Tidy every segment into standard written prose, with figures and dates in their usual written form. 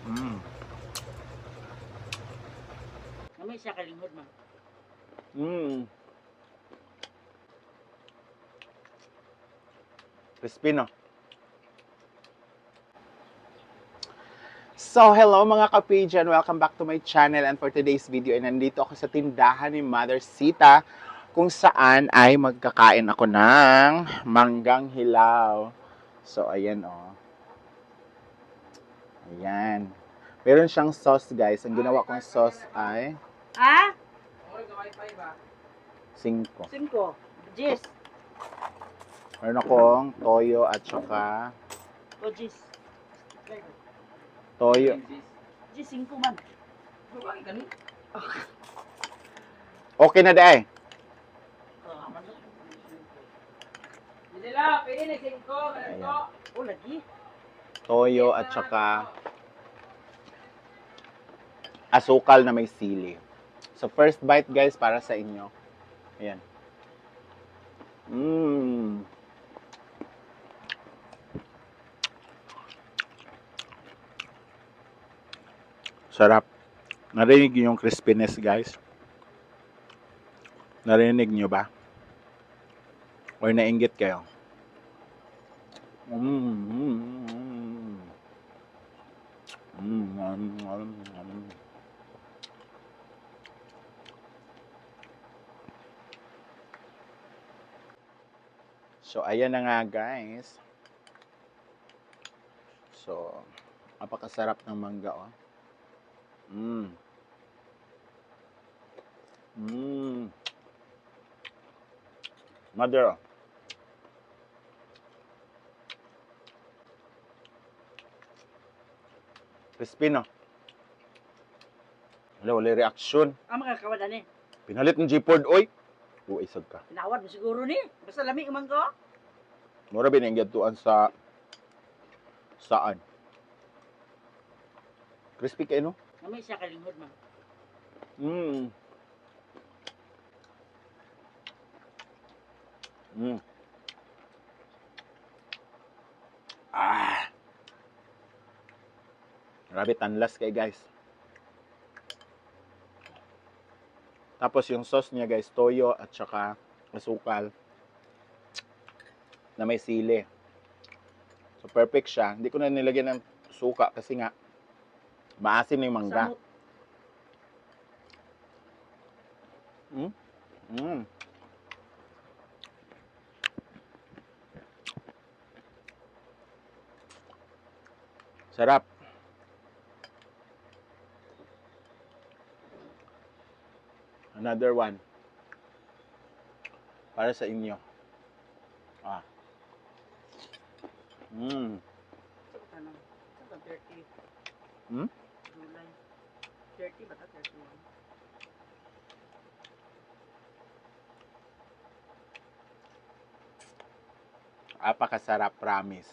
Mm. Namay siya kalinghod, ma'am. Mm. Crispy, no? So, hello mga ka-Pigeon! Welcome back to my channel, and for today's video ay nandito ako sa tindahan ni Mother Sita kung saan ay magkakain ako ng manggang hilaw. So, ayan oh. Ayan. Meron siyang sauce, guys. Ang ginawa kong sauce ay Ah? 5. 5. Jis. Meron akong toyo at saka O Jis. toyo. Jis, 5 man. Okay na daay. Ayan. O, lagi. Toyo at saka asukal na may sili. So, first bite, guys, para sa inyo. Ayan. Mmm. Sarap. Narinig niyo yung crispiness, guys? Narinig niyo ba? Or nainggit kayo? So, ayan na nga, guys. So, napakasarap ng mangga, oh. Mother, oh. Crispy, no? Wala reaction. Ang makakawala ni. Pinalit ng G-Ford, oy. Uy, isag ka. Pinawad mo siguro ni. Basta lami umang ko. Mura binanggatuan sa saan? Crispy kayo, no? Namay siya kalinghod, ma'am. Mm. Mm. Ah. Grabe tanlas kay guys. Tapos yung sauce niya, guys, toyo at saka asukal na may sili. So perfect siya. Hindi ko na nilagyan ng suka kasi nga maasim na yung mangga. Samot. Sarap. Another one. Para sa inyo. Ah. Ano? Sa 30. July. 30 ba ta? 31. Apakasarap, promise.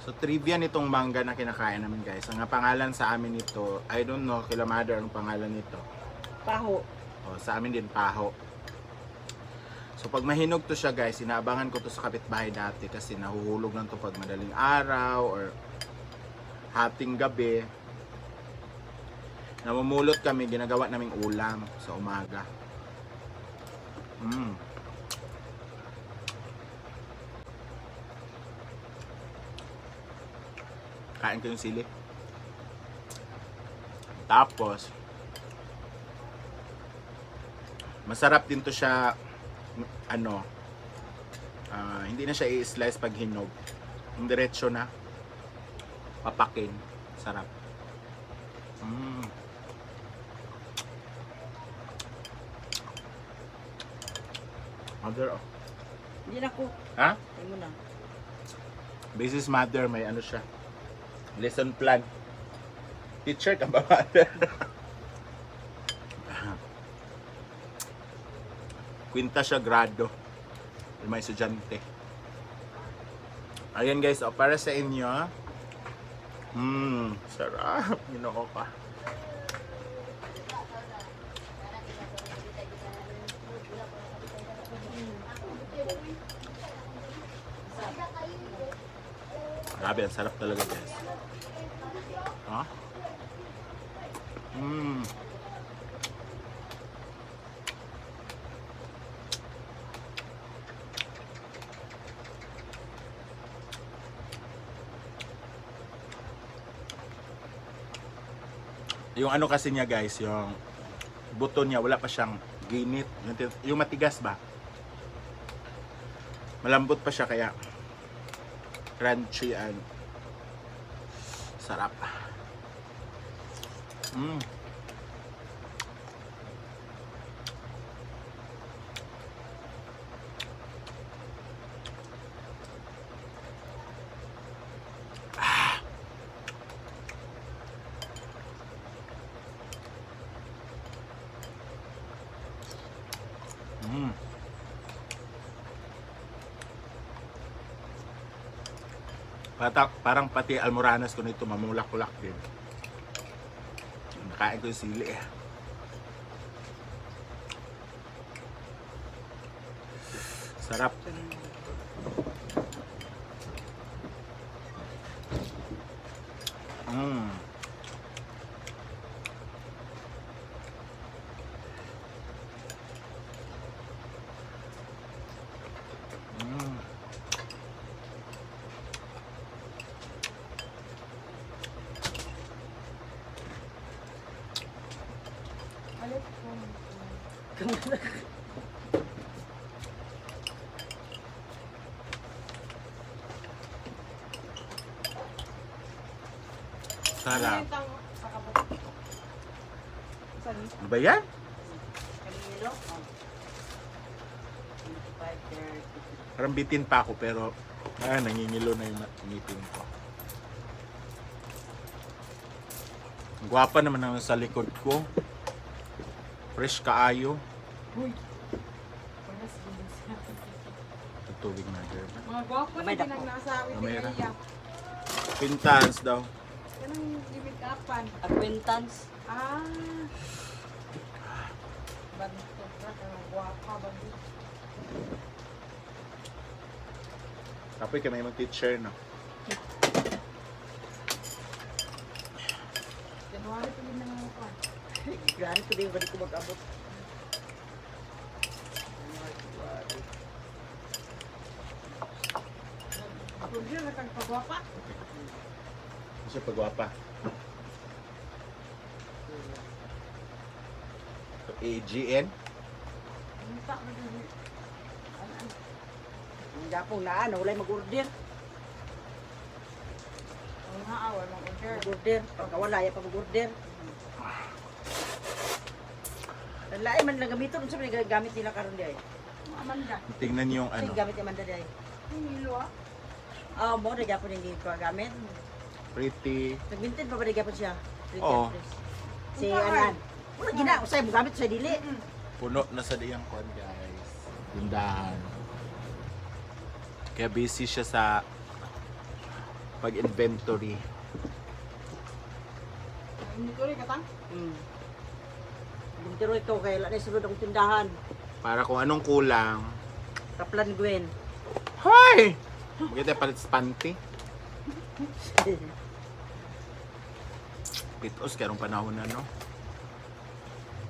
So, trivia nitong mangga na kinakain namin, guys. Ang pangalan sa amin nito, I don't know, kila mother, ang pangalan nito. Paho. O, sa amin din, paho. So, pag mahinog to siya, guys, inaabangan ko to sa kapitbahay dati kasi nahuhulog lang to pag madaling araw or hating gabi. Namumulot kami, ginagawa naming ulam sa umaga. Kain ko yung sili. Tapos, masarap din to siya, ano, hindi na siya i-slice pag hinog. Yung diretso na, papakin. Sarap. Mother, oh. Hindi na ko. Ha? Ay mo na. Business mother, may ano siya. Lesson plan. Teacher ka ba, mother? Quinta siya grado. May estudyante. Ayan guys, oh, para sa inyo. Sarap. Ginoo pa. Grabe, ang sarap talaga guys. Ha? Mmm. Yung ano kasi niya guys, yung buto niya wala pa siyang ginit. Yung matigas ba? Malambot pa siya kaya crunchy and sarap. Mm. Mm. Parang pati almoranas ko nito mamulak-ulak din. Nakain ko yung sili eh. Sarap. Mm. Mm. Sarap. Ano ba yan? Kanilo? 25, 30. Parang bitin pa ako pero nangingilo na yung ngipin ko. Ang gwapa naman ang sa likod ko. Fresh kaayo. Uy. Ang tubig na girl. Mga gwapo na May dako. pinagnasabi ni Kamera. Kaya. Pintans daw. Kanang limit kapan. Acquaintance. Ah. Banto ka, kanang gwapa ba? Tapos kami mag teacher no. January pa din naman ako. Gani ko din balik ko mag-abot. Ako din na kang pagwapa. Kasi pagwapa. AGN. Minta na din. Ang gapong na ano, walay mag-order. Ang nga awal mong order. Mag-order. Pagka wala, ya pa mag-order. Lain man lang gamiton, unsa man yung gamit nila karon di ay. Mga Amanda. Tingnan niyo yung Ano ano. gamit ni Amanda di ay? Ang hilo ah. Ah, mo na gyapon hindi ko gamit. Pretty. Nagmintin pa ba di gyapon siya? Oo. Si Anan. Wala gina, usay mo gamit sa dili. Puno na sa diyang kon guys. Tindahan. Kaya busy siya sa pag-inventory. Hindi ko rin katang. Bintiro ikaw kay la na sunod ang tindahan. Para kung anong kulang. Kaplan Gwen. Hoy! Maganda palit sa panty. Pitos, karong panahon na no.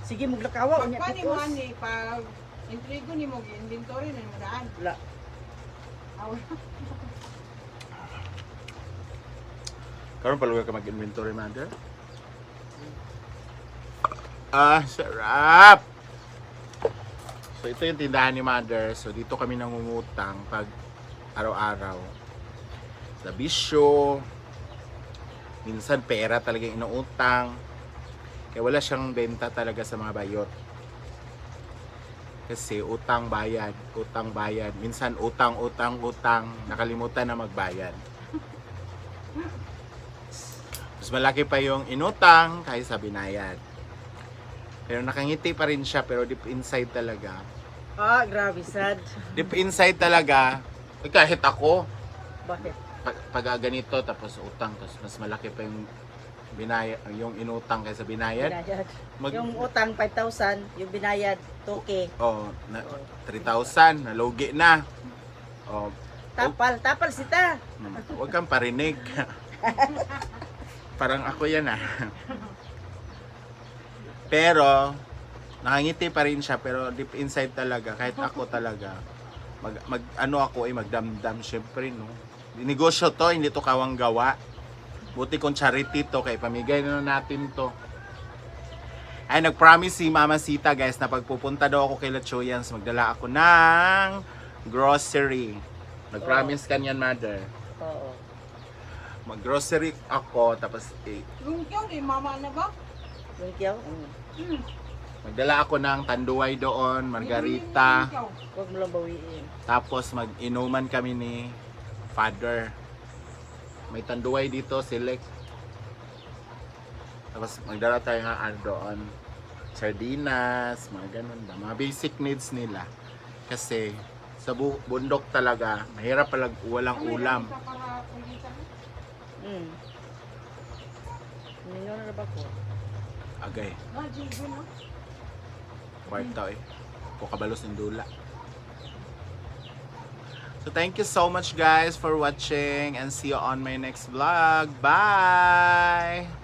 Sige muglakawa unya Pagpa ni mo pitos. ani, pag intrigo ni mo, inventory na mo daan. Wala. Awal. Karon paluga ka mag-inventory, mother. Ah, sarap! So, ito yung tindahan ni mother. So, dito kami nangungutang pag araw-araw. Sa bisyo. Minsan, pera talaga yung inuutang. Kaya wala siyang benta talaga sa mga bayot. Kasi utang bayad, utang bayad. Minsan utang, utang, utang. Nakalimutan na magbayad. Mas malaki pa yung inutang kaysa binayad. Pero nakangiti pa rin siya, pero deep inside talaga. Ah, grabe sad. Deep inside talaga, kahit ako, Bakit? pag ganito, tapos utang, tapos mas malaki pa yung binayad, yung inutang kaysa binayad. Binayad. Mag, Yung utang 5,000, yung binayad 2K. oh, na, 3,000, nalugi na. Oh, Tapal sita. Huwag kang parinig. Parang ako yan ah. Pero, nakangiti pa rin siya, pero deep inside talaga, kahit ako talaga, magdamdam, syempre, no? Negosyo to, hindi to kawang gawa. Buti kung charity to, kaya pamigay na natin to. Ay, nag-promise si Mama Sita, guys, na pagpupunta daw ako kay La Choyans, magdala ako ng grocery. Nag-promise kanyan, mother. Oo. Mag-grocery ako, tapos Lungkyong, mama na ba? Yung kiyaw. magdala ako ng tanduay doon, margarita. Huwag mo lang bawiin. Tapos mag-inuman kami ni Father. May tanduay dito, select. Tapos magdala tayo nga doon. Sardinas, mga ganun ba. Mga basic needs nila. Kasi sa bundok talaga, mahirap palag walang ulam. Ninyo na ba ko? Agay. Kwarta eh. Pukabalos ng dula. So thank you so much guys for watching and see you on my next vlog. Bye!